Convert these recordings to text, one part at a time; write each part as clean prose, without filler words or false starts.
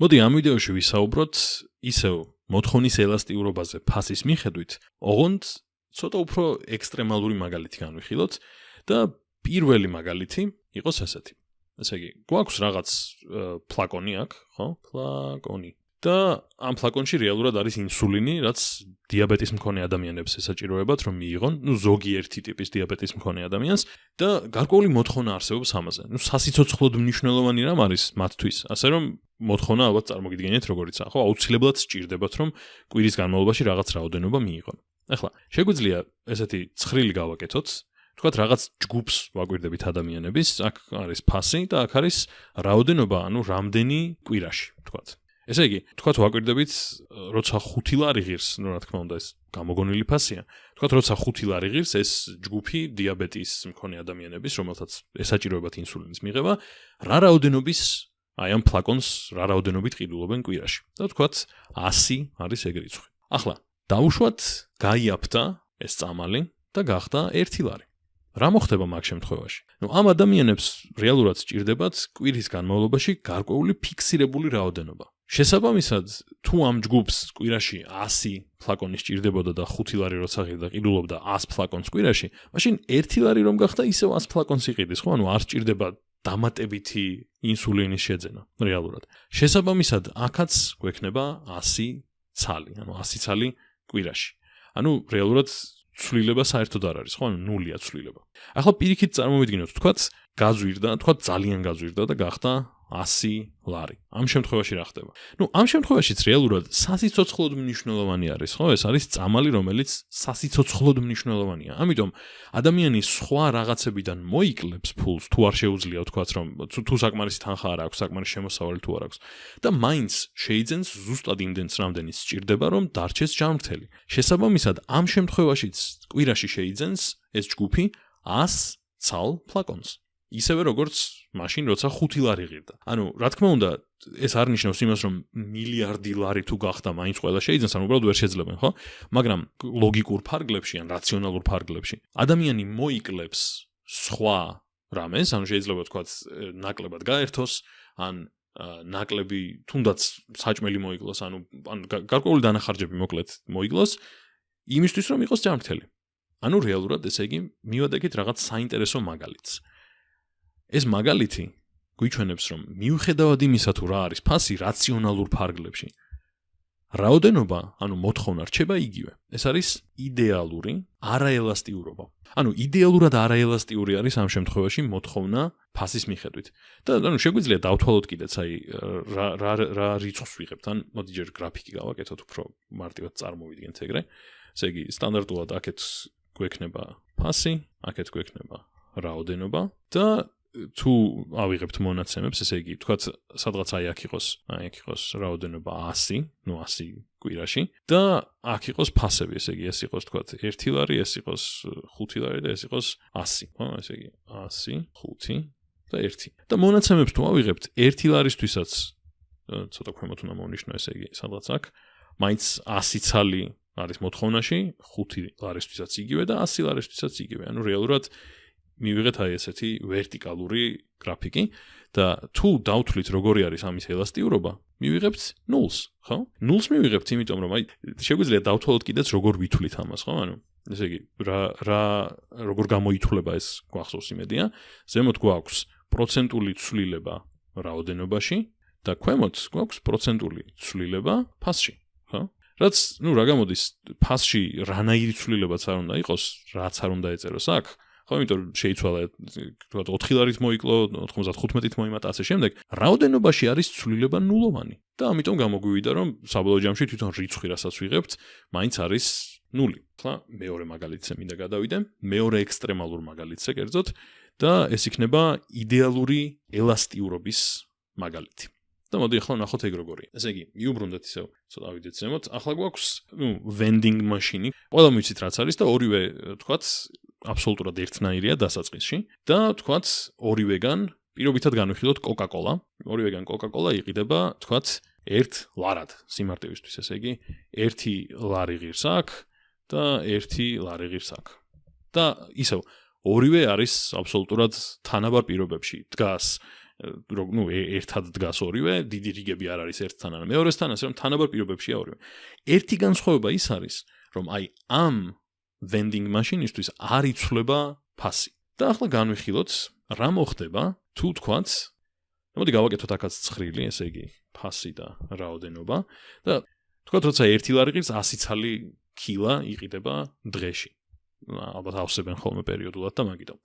მოდი ამ ვიდეოში ვისაუბროთ ისევ მოთხოვნის ელასტიკურობაზე ფასის მიხედვით, ოღონდ ცოტა უფრო ექსტრემალური მაგალითი განვიხილოთ და პირველი მაგალითი იყოს ესეთი. ესე იგი, გვაქვს რაღაც ფლაკონი აქ, ხო? ფლაკონი. და ამ ფლაკონში რეალურად არის ინსულინი, რაც დიაბეტის მქონე ადამიანებს ესაჭიროებათ, რომ მიიღონ, ზოგიერთი ტიპის დიაბეტის მქონე ადამიანს და გარკვეული მოთხოვნა არსებობს ამაზე. სასიცოცხლოდ მნიშვნელოვანი რამ არის მათთვის, ასე რომ მოთხოვნა ალბათ წარმოგიდგენიათ როგორიცაა, ხო? აუცილებლად სჭირდებათ, რომ კვირის განმავლობაში რაღაც რაოდენობა მიიღონ. ახლა, შეგვიძლია ესეთი ცხრილი გავაკეთოთ, თქვათ რაღაც ჯგუფს ვაკვირდებით ადამიანების, აქ არის ფასი და აქ არის რაოდენობა, რამდენი კვირაში, თქვათ. ესე იგი, თქვათ ვაკვირდებით, როცა 5 ლარი ღირს, რა თქმა უნდა, ეს გამოგონილი ფასია. თქვათ, როცა 5 ლარი ღირს, ეს ჯგუფი დიაბეტის მქონე ადამიანების, რომელთაც ესაჭიროებათ ინსულინის მიღება, რა რაოდენობის აი ამ ფლაკონს რა რაოდენობით ყიდულობენ კვირაში. და თქვათ 100 არის ეგ რიცხვი. ახლა, დავუშვათ, გაიაფთა ეს წამალი და გახდა 1 ლარი. რა მოხდება მაგ შემთხვევაში? ამ ადამიანებს რეალურად სჭირდებათ კვირის განმავლობაში გარკვეული ფიქსირებული რაოდენობა. შესაბამისად, თუ ამ ჯგუფს კვირაში 100 ფლაკონი სჭირდებოდა და 5 ლარი როცა ღირდა ყიდულობდა 100 ფლაკონს კვირაში, მაშინ 1 ლარი რომ გახდა ისევ 100 ფლაკონს იყიდის, ხო? არ სჭირდება დამატებითი ინსულინის შეძენა რეალურად. შესაბამისად, აქაც გვექნება 100 ცალი, 100 ცალი კვირაში. რეალურად ცვლილება საერთოდ არ არის, ხო? ნულია ცვლილება. ახლა პირიქით წარმოვიდგინოთ, თქვათ, გაძვირდა, თქვათ ძალიან გაძვირდა და გახდა 100 ლარი. ამ შემთხვევაში რა ხდება? ამ შემთხვევაშიც რეალურად სასიცოცხლოდ მნიშვნელოვანი არის, ხო? ეს არის წამალი, რომელიც სასიცოცხლოდ მნიშვნელოვანია. ამიტომ ადამიანი სხვა რაღაცებიდან მოიკლებს ფულს, თუ არ შეუძლია თქვათ, რომ თუ საკმარისი თანხა არ აქვს, საკმარისი შემოსავალი თუ არ აქვს და მაინც შეიძენს ზუსტად იმდენს, რამდენიც სჭირდება, რომ დარჩეს ჯანმრთელი. შესაბამისად, ამ შემთხვევაშიც კვირაში შეიძენს ეს ჯგუფი 100 ცალ ფლაკონს. ისევე როგორც მაშინ როცა 5 ლარი ღირდა. რა თქმა უნდა, ეს არ ნიშნავს იმას, რომ მილიარდი ლარი თუ გახდა, მაინც ყველა შეიძენს, უბრალოდ ვერ შეძლებენ, ხო? მაგრამ ლოგიკურ ფარგლებში ან რაციონალურ ფარგლებში ადამიანი მოიკლებს სხვა რამეს, შეიძლება თქვათ ნაკლებად გაერთოს, ან ნაკლები თუნდაც საჭმელი მოიკლოს, გარკვეული დანახარჯები მოკლედ მოიკლოს, იმისთვის რომ იყოს ჯანმრთელი. რეალურად ესე იგი, მივადექით რაღაც საინტერესო მაგალითს. ეს მაგალითი გვიჩვენებს, რომ მიუხედავად იმისა, თუ რა არის ფასი რაციონალურ ფარგლებში, რაოდენობა, მოთხოვნა რჩება იგივე. ეს არის იდეალური არაელასტიკურობა. იდეალურად არაელასტიკური არის ამ შემთხვევაში მოთხოვნა ფასის მიხედვით. და შეგვიძლია დავთვალოთ კიდეც, რა რიცხვს ვიღებთ, მოდი ჯერ გრაფიკი გავაკეთოთ, უფრო მარტივად წარმოვიდგენთ ეგრე. ესე იგი, სტანდარტულად აქეთ გვექნება ფასი, აქეთ გვექნება რაოდენობა და თუ ავიღებთ მონაცემებს, ესე იგი, თქვათ, სადღაც აქ იყოს რაოდენობა 100, 100 კვირაში და აქ იყოს ფასები, ესე იგი, ეს იყოს, თქვათ, 1 ლარი, ეს იყოს 5 ლარი და ეს იყოს 100, ხო? ესე იგი, 100, 5 და 1. და მონაცემებს თუ ავიღებთ 1 ლარისთვისაც, ცოტა ქვემოთ უნდა მოვნიშნო, ესე იგი, სადღაც აქ, მაინც 100 ცალი არის მოთხოვნაში, 5 ლარისთვისაც იგივე და 100 ლარისთვისაც იგივე. რეალურად მივიღეთ ესეთი ვერტიკალური გრაფიკი და თუ დავთვლით როგორი არის ამის ელასტიკურობა, მივიღებთ 0-ს, ხო? 0-ს მივიღებთ, იმიტომ რომ შეგვიძლია დავთვალოთ კიდეც როგორ ვითვლით ამას, ხო? ესე იგი, როგორ გამოითვლება ეს გვახსოვს იმედია. ზემოთ გვაქვს პროცენტული ცვლილება რაოდენობაში და ქვემოთ გვაქვს პროცენტული ცვლილება ფასში, ხო? რაც, რა გამოდის, ფასში რანაირი ცვლილებაც არ უნდა იყოს, რაც არ უნდა ეწეროს აქ, ხო, იმიტომ შეიცვალა, თქვათ, 4 ლარით მოიკლო, 95-ით მოიმატა, ასე შემდეგ. რაოდენობაში არის ცვლილება ნულოვანი და ამიტომ გამოგვივიდა, რომ საბოლოო ჯამში თვითონ რიცხვი, რასაც ვიღებთ, მაინც არის 0. ახლა მეორე მაგალითზე მინდა გადავიდე, მეორე ექსტრემალურ მაგალითზე კერძოდ და ეს იქნება იდეალური ელასტიკურობის მაგალითი. და მოდი ახლა ვნახოთ ეგ როგორია. ესე იგი, მიუბრუნდეთ ისევ, ცოტა ავიდეთ ზემოთ. ახლა გვაქვს, vending machine. ყველა მივიცით რაც არის და ორივე, თქვათ, აბსოლუტურად ერთნაირია დასაწყისში და თქვათ, ორივეგან პირობითად განვიხილოთ Coca-Cola. ორივეგან Coca-Cola იყიდება, თქვათ, 1 ლარად სიმარტივისთვის, ესე იგი, 1 ლარი ღირს აქ და 1 ლარი ღირს აქ. და ისევ, ორივე არის აბსოლუტურად თანაბარ პირობებში. დგას ერთად დგას ორივე, დიდი რიგები არ არის ერთთან, არა მეორესთან, ასე რომ თანაბარ პირობებშია ორივე. ერთი განსხვავება ის არის, რომ აი ამ vending machine-ისთვის არ იცვლება ფასი. და ახლა განვიხილოთ, რა მოხდება, თუ თქვათ, მოდი გავაკეთოთ აქაც ცხრილი, ესე იგი, ფასი და რაოდენობა და თქვათ, როცა 1 ლარი ღირს 100 ცალი კილა იყიდება დღეში. ალბათ ავსებენ ხოლმე პერიოდულად და მაგიტომ.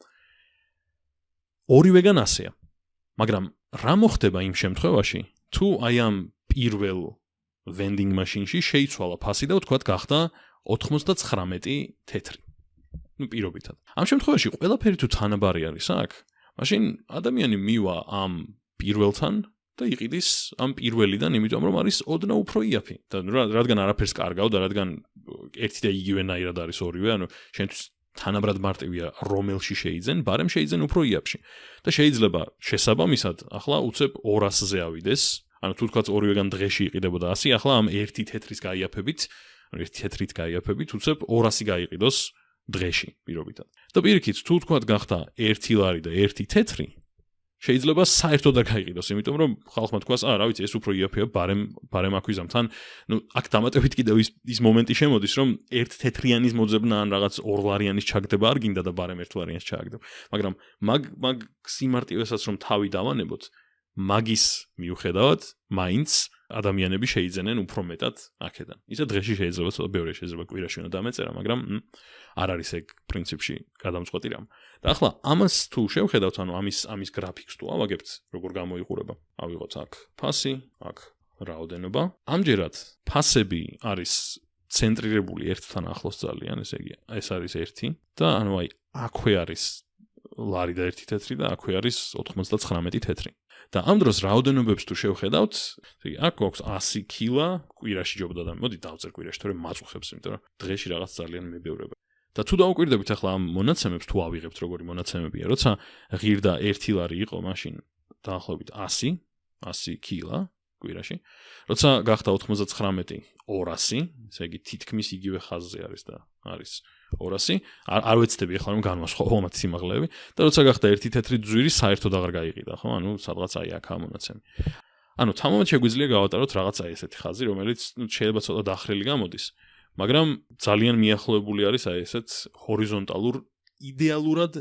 ორივეგან ასეა. მაგრამ რა მოხდება იმ შემთხვევაში, თუ აი ამ პირველ vending machine-ში შეიცვალა ფასი და თქვათ გახდა 99 თეთრი. პირობითად. ამ შემთხვევაში ყველაფერი თუ თანაბარი არის აქ, მაშინ ადამიანი მივა ამ პირველთან და იყიდის ამ პირველიდან, იმიტომ რომ არის ოდნავ უფრო იაფი. და რადგან არაფერს კარგავ და რადგან ერთი და იგივენაირად არის ორივე, ანუ შენთვის თანაბრად მარტივია რომელში შეიძენ, ბარემ შეიძენ უფრო იაფში. და შეიძლება შესაბამისად, ახლა უცებ 200-ზე ავიდეს, ანუ თუ თქვათ ორივეგან დღეში იყიდებოდა 100, ახლა ამ ერთი თეთრის გაიაფებით, ანუ ერთი თეთრით გაიაფებით, უცებ 200 გაიყიდოს დღეში პირობითად. და პირიქით, თუ თქვათ გახდა 1 ლარი და 1 თეთრი, შეიძლება საერთოდ არ გაიყიდოს, იმიტომ რომ ხალხმა თქვას, რა ვიცი, ეს უფრო იაფია, ბარემ აქვიზამთან. აქ დამატებით კიდევ ის მომენტი შემოდის, რომ 1 თეთრიანის მოძებნა ან რაღაც 2 ლარიანის ჩაგდება არ გინდა და ბარემ 1 ლარიანს ჩააგდებ. მაგრამ მაგ სიმარტივესაც რომ თავი დავანებოთ, მაგის მიუხედავად, მაინც ადამიანები შეიძენენ უფრო მეტად აქედან. ისე დღეში შეიძლება ცოტა ბევრი შეიძლება კვირაში უნდა დამეწერა, მაგრამ არ არის ეგ პრინციპში გადამწყვეტი რამ. და ახლა ამას თუ შევხედავთ, ანუ ამის გრაფიკს თუ ავაგებთ, როგორ გამოიყურება. ავიღოთ აქ ფასი, აქ რაოდენობა. ამჯერად ფასები არის ცენტრირებული ერთთან ახლოს ძალიან, ესე იგი, ეს არის 1 და ანუ აი აქვე არის ლარი და 1 თეთრი და აქვე არის 99 თეთრი. და ამ დროს რაოდენობებს თუ შევხედავთ, აქ გვაქვს 100 კილა კვირაში ჯობდა და მოდი დავწერ კვირაში, თორემ მაწუხებს, იმიტომ რომ დღეში რაღაც ძალიან მებევრება. და თუ დავუკვირდებით ახლა ამ მონაცემებს, თუ ავიღებთ როგორი მონაცემებია, როცა ღირდა 1 ლარი იყო მაშინ დაახლოებით 100 კილა კვირაში, როცა გახდა 99 200, ესე იგი თითქმის იგივე ხაზზე არის და არის 200, არ ვეცდები ახლა რომ განვასხვაო მათ სიმაღლეები და როცა გახდა 1 თეთრი ძვირი საერთოდ აღარ გაიყიდა, ხო? ანუ სადღაც აი აქაა მონაცემი. ანუ თამამად შეგვიძლია გავატაროთ რაღაც აი ესეთი ხაზი, რომელიც შეიძლება ცოტა დახრილი გამოდის, მაგრამ ძალიან მიახლოებული არის აი ესეთ ჰორიზონტალურ იდეალურად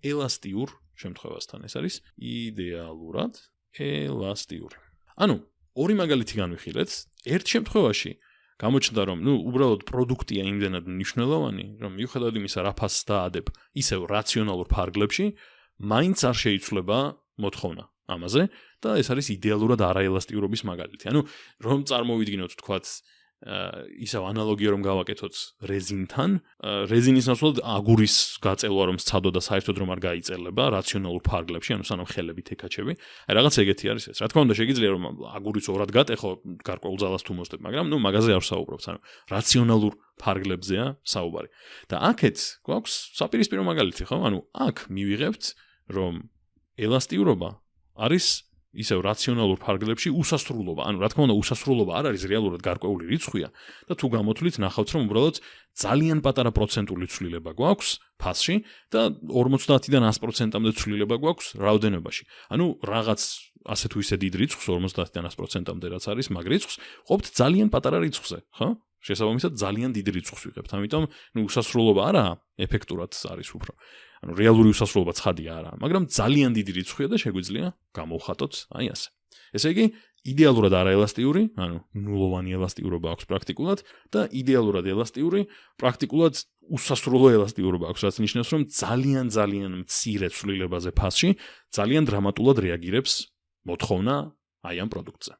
ელასტიურ შემთხვევასთან. ეს არის იდეალურად ელასტიური. ანუ ორი მაგალითი განვიხილეთ. ერთ შემთხვევაში გამოჩნდა, რომ უბრალოდ პროდუქტია იმდენად მნიშვნელოვანი, რომ მიუხედავად იმისა, რა ფასს დაადებ ისევ რაციონალურ ფარგლებში, მაინც არ შეიცვლება მოთხოვნა ამაზე და ეს არის იდეალურად არაელასტიურობის მაგალითი. ანუ რომ წარმოვიდგინოთ, თქვათ, ისევ ანალოგია რომ გავაკეთოთ რეზინთან, რეზინის ნაცვლად აგურის გაწელვა რომ სცადო და საერთოდ რომ არ გაიწელება რაციონალურ ფარგლებში, ანუ სანამ ხელებით ეკაჩები, აი რაღაც ეგეთი არის ეს. რა თქმა უნდა, შეგიძლია რომ აგურის ორად გატეხო გარკვეულ ძალას თუ მოსდებ, მაგრამ მაგაზე არ ვსაუბრობთ, ანუ რაციონალურ ფარგლებზეა საუბარი. და აქეთ გვაქვს საპირისპირო მაგალითი, ხო? ანუ აქ მივიღებთ, რომ ელასტიურობა არის ისევ რაციონალურ ფარგლებში უსასრულობა. ანუ რა თქმა უნდა, უსასრულობა არ არის რეალურად გარკვეული რიცხვია და თუ გამოთვლით, ნახავთ, რომ უბრალოდ ძალიან პატარა პროცენტული ცვლილება გვაქვს ფასში და 50-დან 100%-მდე ცვლილება გვაქვს რაოდენობაში. ანუ რაღაც ასე თუ ისე დიდ რიცხვს 50-დან 100%-მდე რაც არის, მაგ რიცხვს ყოფთ ძალიან პატარა რიცხვზე, ხო? შესაბამისად ძალიან დიდ რიცხვს ვიღებთ. ამიტომ უსასრულობა არაა, ეფექტურად არის უფრო. ანუ რეალური უსასრულობა ცხადია არა, მაგრამ ძალიან დიდი რიცხვია და შეგვიძლია გამოვხატოთ აი ასე. ესე იგი, იდეალურად არაელასტიური, ანუ ნულოვანი ელასტიურობა აქვს პრაქტიკულად და იდეალურად ელასტიური, პრაქტიკულად უსასრულო ელასტიურობა აქვს, რაც ნიშნავს, რომ ძალიან მცირე ცვლილებაზე ფასში ძალიან დრამატულად რეაგირებს მოთხოვნა აი ამ პროდუქტზე.